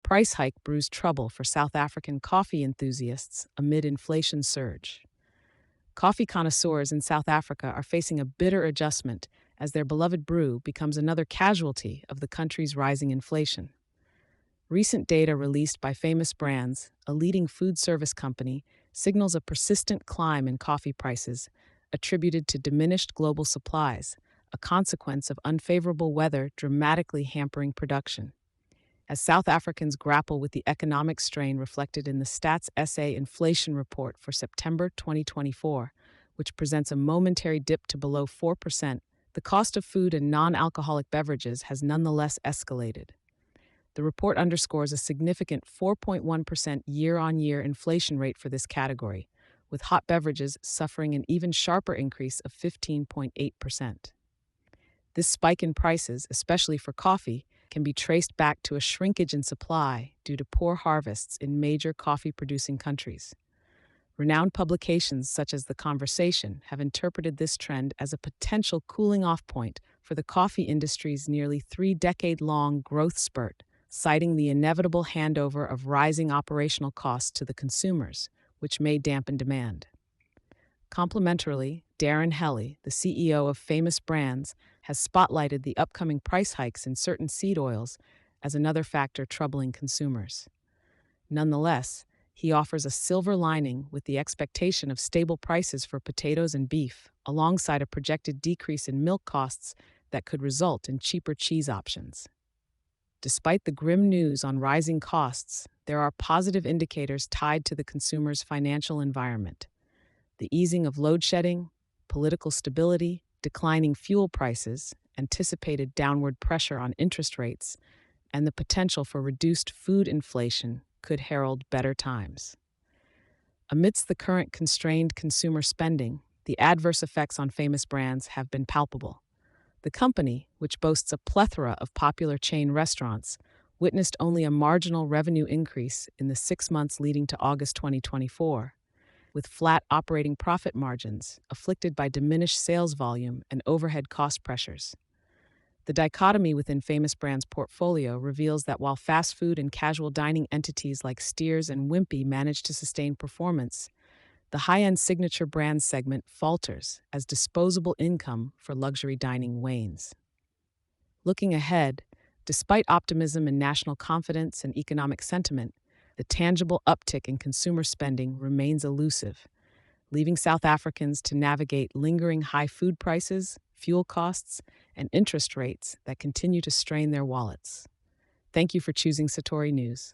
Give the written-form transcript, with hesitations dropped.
Price hike brews trouble for South African coffee enthusiasts amid inflation surge. Coffee connoisseurs in South Africa are facing a bitter adjustment as their beloved brew becomes another casualty of the country's rising inflation. Recent data released by Famous Brands, a leading food service company, signals a persistent climb in coffee prices attributed to diminished global supplies, a consequence of unfavorable weather dramatically hampering production. As South Africans grapple with the economic strain reflected in the Stats SA inflation report for September 2024, which presents a momentary dip to below 4%, the cost of food and non-alcoholic beverages has nonetheless escalated. The report underscores a significant 4.1% year-on-year inflation rate for this category, with hot beverages suffering an even sharper increase of 15.8%. This spike in prices, especially for coffee, can be traced back to a shrinkage in supply due to poor harvests in major coffee-producing countries. Renowned publications such as The Conversation have interpreted this trend as a potential cooling-off point for the coffee industry's nearly three-decade-long growth spurt, citing the inevitable handover of rising operational costs to the consumers, which may dampen demand. Complementarily, Darren Helly, the CEO of Famous Brands, has spotlighted the upcoming price hikes in certain seed oils as another factor troubling consumers. Nonetheless, he offers a silver lining with the expectation of stable prices for potatoes and beef, alongside a projected decrease in milk costs that could result in cheaper cheese options. Despite the grim news on rising costs, there are positive indicators tied to the consumer's financial environment. The easing of load shedding, political stability, declining fuel prices, anticipated downward pressure on interest rates, and the potential for reduced food inflation could herald better times. Amidst the current constrained consumer spending, the adverse effects on Famous Brands have been palpable. The company, which boasts a plethora of popular chain restaurants, witnessed only a marginal revenue increase in the 6 months leading to August 2024, with flat operating profit margins afflicted by diminished sales volume and overhead cost pressures. The dichotomy within Famous Brands' portfolio reveals that while fast food and casual dining entities like Steers and Wimpy manage to sustain performance, the high-end signature brand segment falters as disposable income for luxury dining wanes. Looking ahead, despite optimism in national confidence and economic sentiment, the tangible uptick in consumer spending remains elusive, leaving South Africans to navigate lingering high food prices, fuel costs, and interest rates that continue to strain their wallets. Thank you for choosing Satori News.